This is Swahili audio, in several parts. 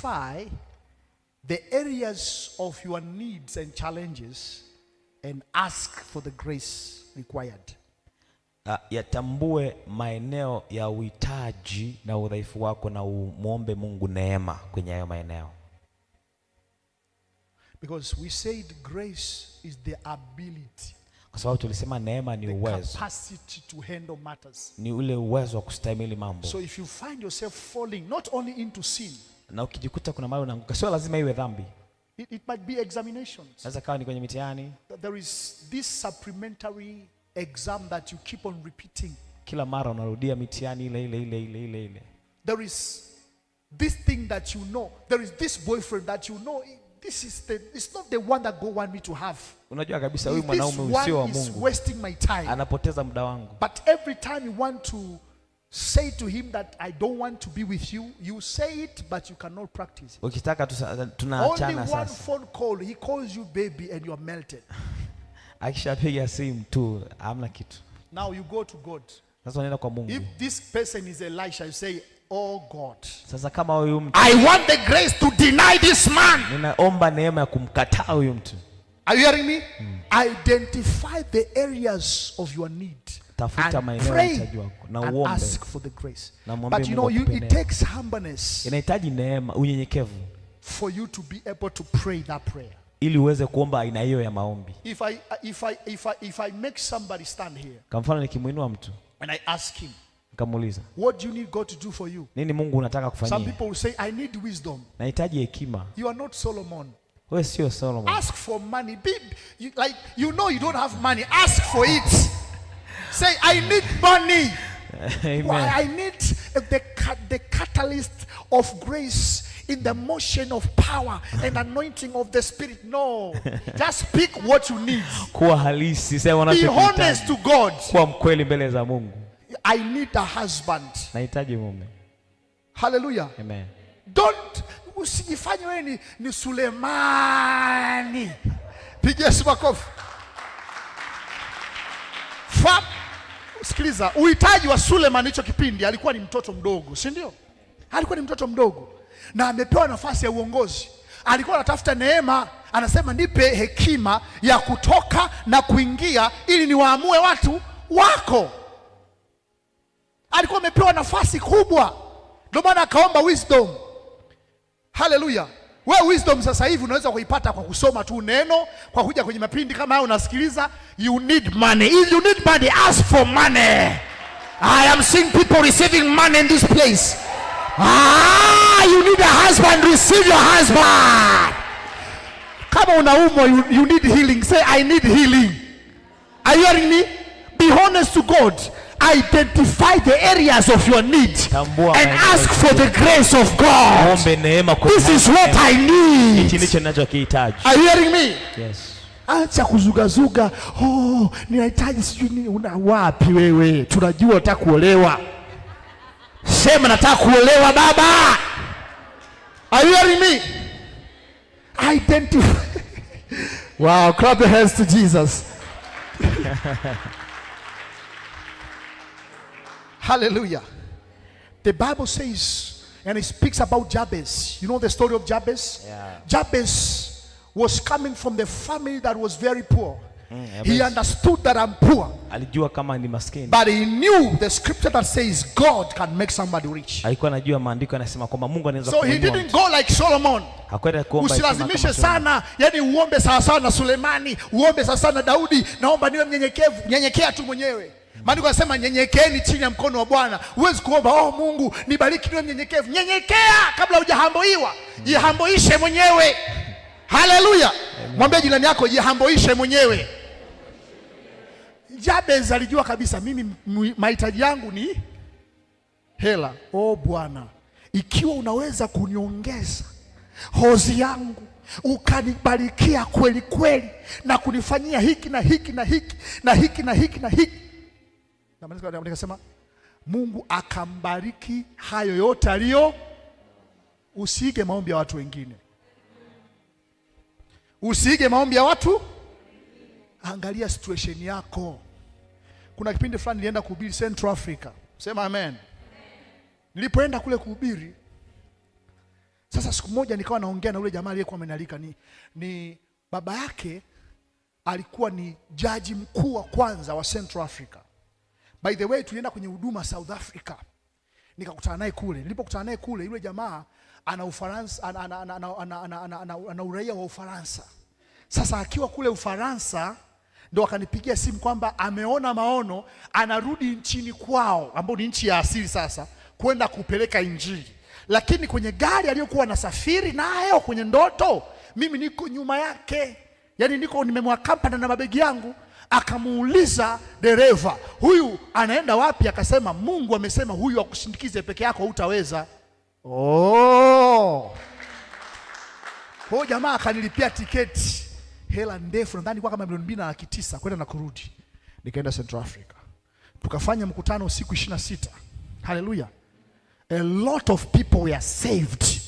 identify the areas of your needs and challenges and ask for the grace required. Yatambue maeneo ya uhitaji na udhaifu wako na muombe Mungu neema kwenye hayo maeneo. Because we said grace is the ability. Kwa sababu tulisema neema ni uwezo. The capacity to handle matters. Ni ule uwezo wa kustahimili mambo. So if you find yourself falling not only into sin. Na ukijikuta kuna mahali unaanguka, sio lazima iwe dhambi. It might be examinations. Sasa kawa ni kwenye mitihani. There is this supplementary exam that you keep on repeating. Kila mara unarudia mitihani ile. There is this thing that you know. There is this boyfriend that you know. It's not the one that God want me to have. Unajua kabisa huyu mwanaume usio wa Mungu. Is wasting my time. Anapoteza muda wangu. But every time you want to say to him that I don't want to be with you, you say it but you cannot practice it. Ukitaka tunaachana sasa. Only one phone call, he calls you baby and you are melted. Akishapiga simu tu hamna kitu. Now you go to God. Sasa unaenda kwa Mungu. If this person is Elisha, you say, oh God, sasa kama huyu mtu, I want the grace to deny this man. Ninaomba neema ya kumkataa huyu mtu. Are you hearing me? Identify the areas of your need. Tafuta maeneo ya uhitaji wako na uombe. Ask for the grace. But you know, it takes humbleness. Inahitaji neema, unyenyekevu. For you to be able to pray that prayer. Ili uweze kuomba aina hiyo ya maombi. If I make somebody stand here. Kwa mfano nikimuinua mtu. And I ask him. Nikamuuliza. What do you need God to do for you? Nini Mungu unataka kufanyia? Some people will say I need wisdom. Nahitaji hekima. You are not Solomon. Wewe sio Solomon. Ask for money. You know you don't have money. Ask for it. Say I need money. Amen. I need the catalyst of grace in the motion of power and anointing of the Spirit. No. Just speak what you need. Kuwa halisi, sema unachokihitaji. Be honest to God. Kuwa mkweli mbele za Mungu. I need a husband. Nahitaji mume. Hallelujah. Amen. Don't usijifanye wewe ni Sulemani. Pigia makofi. Sikiliza, uhitaji wa Suleiman hicho kipindi alikuwa ni mtoto mdogo, si ndio? Alikuwa ni mtoto mdogo na amepewa nafasi ya uongozi. Alikuwa anatafuta neema, anasema nipe hekima ya kutoka na kuingia ili niwaamue watu wako. Alikuwa amepewa nafasi kubwa. Ndio maana akaomba wisdom. Hallelujah. Wewe wisdom sasa hivi unaweza kuipata kwa kusoma tu neno, kwa kuja kwenye mapindi kama haya unasikiliza. You need money. If you need money, ask for money. I am seeing people receiving money in this place. You need a husband, receive your husband. Kama unaumwa, you need healing. Say I need healing. Are you hearing me? Be honest to God. Identify the areas of your need and ask for the grace of God. This is what I need. Are you hearing me? Yes. Acha kuzugazuga. Oh, ninahitaji sijui nini. Una wapi wewe? Tunajua unataka kuolewa. Sema nataka kuolewa baba. Are you hearing me? Identify. Wow, clap your hands to Jesus. Hallelujah. The Bible says, and it speaks about Jabez. You know the story of Jabez? Yeah. Jabez was coming from the family that was very poor. He understood that I'm poor. Alijua kama ni maskini. But he knew the scripture that says God can make somebody rich. Alikuwa anajua maandiko yanasema kwamba Mungu anaweza kuinua. So he didn't go like Solomon. Hakwenda kuomba usilazimishe sana, yani uombe sawa sawa na Sulemani, uombe sawa sawa na Daudi, naomba niwe mnyenyekevu. Nyenyekea tu mwenyewe. Maandiko yanasema nyenyekeeni chini ya mkono wa Bwana. Huwezi kuomba oh Mungu nibariki niwe mnyenyekevu. Nyenyekea kabla hujahamboiwa. Jihamboishe mwenyewe. Hallelujah. Mwambie jirani yako jihamboishe mwenyewe. Jabez alijua kabisa mimi mahitaji yangu ni hela. Oh Bwana, ikiwa unaweza kuniongeza hozi yangu, ukanibarikia kweli kweli na kunifanyia hiki na hiki na hiki na hiki na hiki na hiki. Na maana nikasema Mungu akambariki hayo yote aliyo. Usiige maombi ya watu wengine. Usiige maombi ya watu. Angalia situation yako. Kuna kipindi fulani nilienda kuhubiri Central Africa. Sema amen. Nilipoenda kule kuhubiri, Sasa siku moja nikawa naongea na yule jamaa aliyekuwa amenialika, ni baba yake alikuwa ni jaji mkuu wa kwanza wa Central Africa. By the way, tulienda kwenye huduma South Africa. Nikakutana naye kule. Nilipokutana naye kule, yule jamaa ana Ufaransa, ana uraia wa Ufaransa. Sasa akiwa kule Ufaransa ndo akanipigia simu kwamba ameona maono, anarudi nchini kwao ambao ni nchi ya asili sasa, kwenda kupeleka injili. Lakini kwenye gari aliyokuwa anasafiri nayo kwenye ndoto, mimi niko nyuma yake. Yaani niko nimemwakampana na mabegi yangu. Akamuuliza dereva, huyu anaenda wapi? Akasema Mungu amesema huyu akushindikize, peke yako hutaweza. Kwa jamaa akanilipia tiketi, hela ndefu, nadhani kwa kama milioni 2.9 kwenda na kurudi. Nikaenda Central Africa. Tukafanya mkutano siku 26. Hallelujah. A lot of people were saved.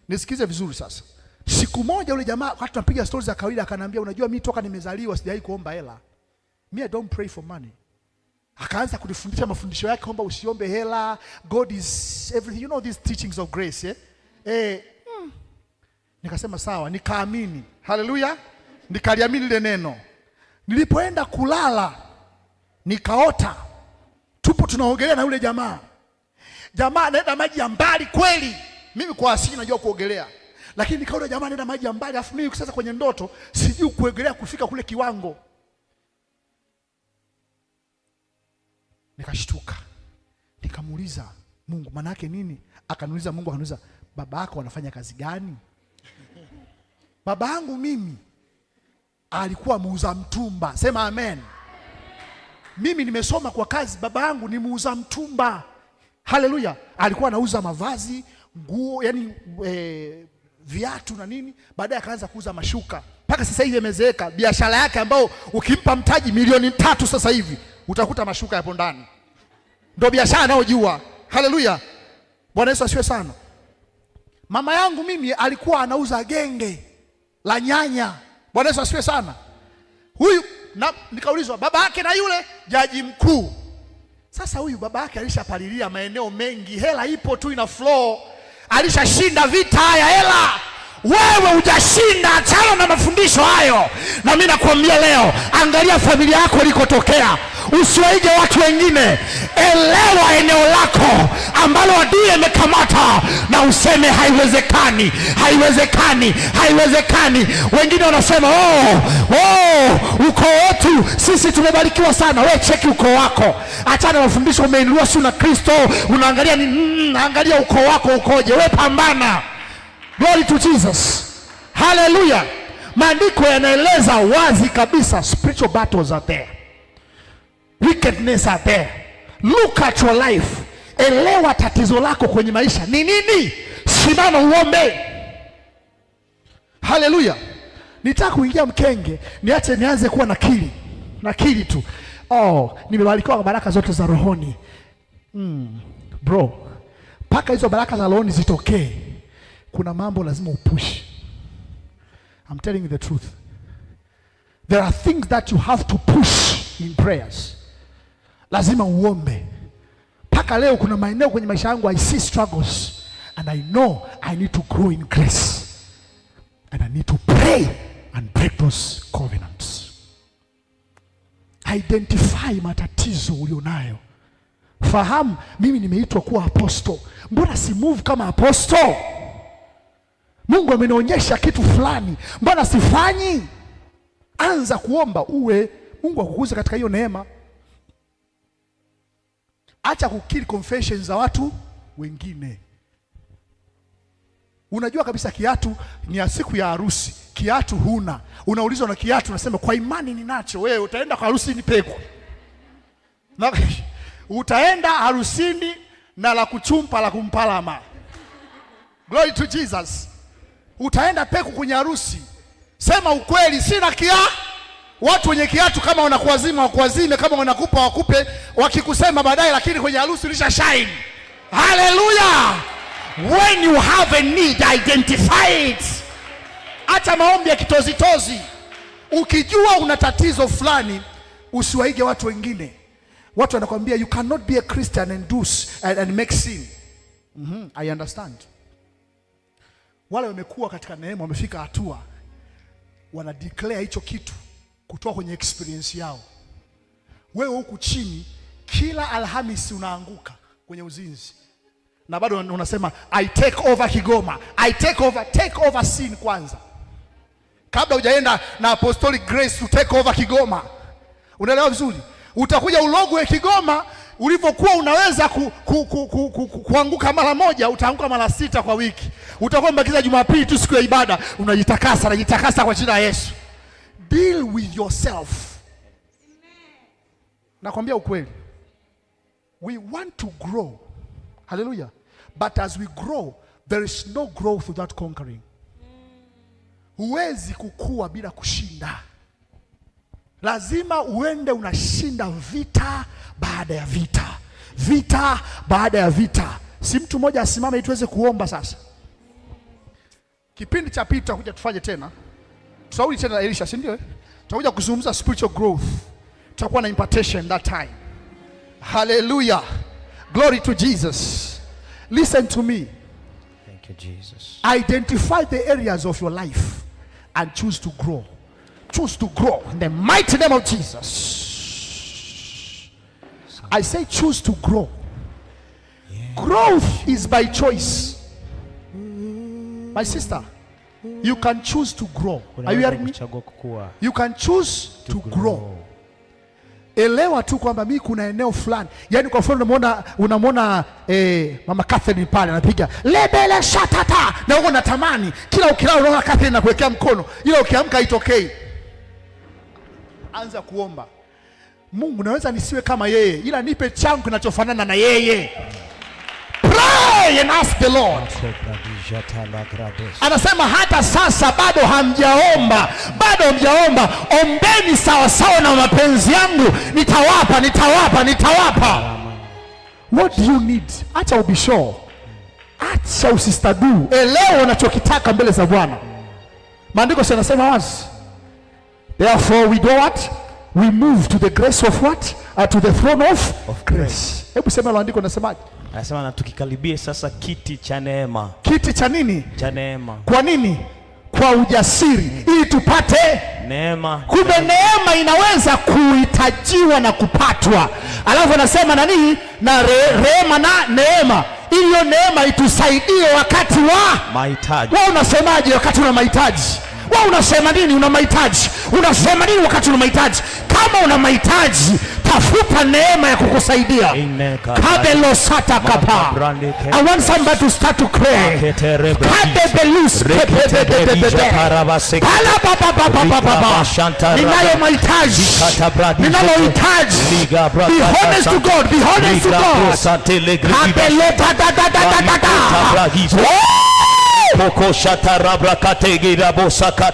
Nisikize vizuri sasa. Siku moja yule jamaa wakati tunapiga stories za kawaida akaniambia, unajua mimi toka nimezaliwa sijawahi kuomba hela. Me, I don't pray for money. Akaanza kunifundisha mafundisho yake kwamba usiombe hela, God is everything. You know these teachings of grace, Nikasema sawa, nikaamini. Hallelujah. Nikaliamini ile neno. Nilipoenda kulala nikaota tupo tunaogelea na yule jamaa. Jamaa anaenda maji ya mbali kweli. Mimi kwa asili najua kuogelea. Lakini nikaona jamaa anaenda maji ya mbali, afu mimi sasa kwenye ndoto sijui kuogelea kufika kule kiwango. Nikashtuka. Nikamuuliza Mungu, maana yake nini? Akaniuliza Mungu, akaniuliza baba yako anafanya kazi gani? Baba yangu mimi alikuwa muuza mtumba. Sema amen. Mimi nimesoma kwa kazi, baba yangu ni muuza mtumba. Haleluya. Alikuwa anauza mavazi, nguo, yani viatu na nini. Baadaye akaanza kuuza mashuka. Mpaka sasa hivi amezeeka. Biashara yake ambao ukimpa mtaji milioni 3 sasa hivi utakuta mashuka yapo ndani. Ndio biashara anayojua. Haleluya. Bwana Yesu asifiwe sana. Mama yangu mimi alikuwa anauza genge la nyanya. Bwana Yesu asifiwe sana. Huyu nikaulizwa baba yake na yule jaji mkuu. Sasa huyu baba yake alishapalilia maeneo mengi, hela ipo tu ina flow. Alishashinda vita haya hela. Wewe hujashinda, achana na mafundisho hayo. Na mimi nakwambia leo, angalia familia yako ilikotokea. Usiwaige watu wengine. Elewa eneo lako ambalo adui amekamata na useme haiwezekani, haiwezekani, haiwezekani. Wengine wanasema uko wetu sisi tumebarikiwa sana. Wewe cheki uko wako. Achana na mafundisho, umeinuliwa si na Kristo. Unaangalia angalia uko wako ukoje. Wewe pambana. Glory to Jesus. Hallelujah. Maandiko yanaeleza wazi kabisa, spiritual battles are there. Wickedness are there. Look at your life. Elewa tatizo lako kwenye maisha ni nini? Simama uombe. Hallelujah. Nitaka kuingia mkenge, nianze kuwa nakili tu. Nimebarikiwa kwa baraka zote za rohoni. Bro, paka hizo baraka za rohoni zitokee, kuna mambo lazima upush. I'm telling you the truth. There are things that you have to push in prayers. Lazima uombe. Paka leo kuna maeneo kwenye maisha yangu I see struggles and I know I need to grow in grace. And I need to pray and break those covenants. Identify matatizo ulionayo. Fahamu mimi nimeitwa kuwa apostle. Mbona si move kama apostle? Mungu amenionyesha kitu fulani, mbona sifanyi? Anza kuomba uwe Mungu akukuze katika hiyo neema. Acha kukiri confessions za watu wengine. Unajua kabisa kiatu ni ya siku ya harusi, kiatu huna. Unaulizwa na kiatu, unasema kwa imani ninacho. Wewe utaenda kwa harusi ni peku. Na utaenda harusini na la kuchumpa la kumpalama. Glory to Jesus. Utaenda peku kwenye harusi. Sema ukweli, sina watu wenye kiatu kama wanakuazima wakuazime, kama wanakupa wakupe, wakikusema baadaye, lakini kwenye harusi ulisha shine. Hallelujah. When you have a need, identify it. Acha maombi ya kitozitozi. Ukijua una tatizo fulani, usiwaige watu wengine. Watu wanakuambia you cannot be a Christian and make sin. I understand. Wale wamekuwa katika neema, wamefika hatua wana declare hicho kitu kutoka kwenye experience yao. Wewe huku chini kila Alhamisi unaanguka kwenye uzinzi na bado unasema I take over Kigoma, I take over sin kwanza, kabla hujaenda na apostolic grace to take over Kigoma. Unaelewa vizuri? Utakuja ulogwe Kigoma, ulivyokuwa unaweza kuanguka mara moja, utaanguka mara 6 kwa wiki. Utakuwa mbakiza Jumapili tu siku ya ibada, unajitakasa kwa jina la Yesu. Deal with yourself. Nakwambia ukweli. We want to grow. Hallelujah. But as we grow, there is no growth without conquering. Huwezi kukua bila kushinda. Lazima uende unashinda vita baada ya vita. Vita baada ya vita. Si mtu mmoja asimame ili tuweze kuomba sasa. Kipindi cha pili tutakuja tufanye tena. Tutarudi tena Elisha, si ndio? Tutakuja kuzungumza spiritual growth. Tutakuwa na impartation that time. Hallelujah. Glory to Jesus. Listen to me. Thank you, Jesus. Identify the areas of your life and choose to grow. Choose to grow in the mighty name of Jesus. I say choose to grow. Growth is by choice. My sister, you can choose to grow. Are you hearing me? You can choose to grow. Elewa tu kwamba mimi kuna eneo fulani. Yaani kwa mfano unamwona Mama Catherine pale anapiga lebele shatata na wewe unatamani kila ukilala unaona Catherine anakuwekea mkono, ila ukiamka haitokei. Anza kuomba. Mungu, naweza nisiwe kama yeye, ila nipe changu kinachofanana na yeye. Pray and ask the Lord. Anasema hata sasa bado hamjaomba. Ombeni sawa sawa na mapenzi yangu, nitawapa. What do you need? Acha ubisho. Acha usistadu. Elewa unachokitaka mbele za Bwana. Maandiko yanasema wazi. Therefore we do what? We move to the grace of what? To the throne of grace. Hebu sema maandiko yanasemaje? Anasema na tukikaribie sasa kiti cha neema. Kiti cha nini? Cha neema. Kwa nini? Kwa ujasiri ili tupate neema. Kumbe neema inaweza kuhitajiwa na kupatwa. Alafu anasema nani? Na rehema na neema. Hiyo neema itusaidie wakati wa mahitaji. Wewe unasemaje wakati una mahitaji? Wewe unasema nini una mahitaji? Unasema nini wakati una mahitaji? Kama una mahitaji, tafuta neema ya kukusaidia. Kabelo sata kapa. I want somebody to start to pray. Kabelus ninayo mahitaji. Be honest to God. Kabelo Moko shatarabra kategira bosaka.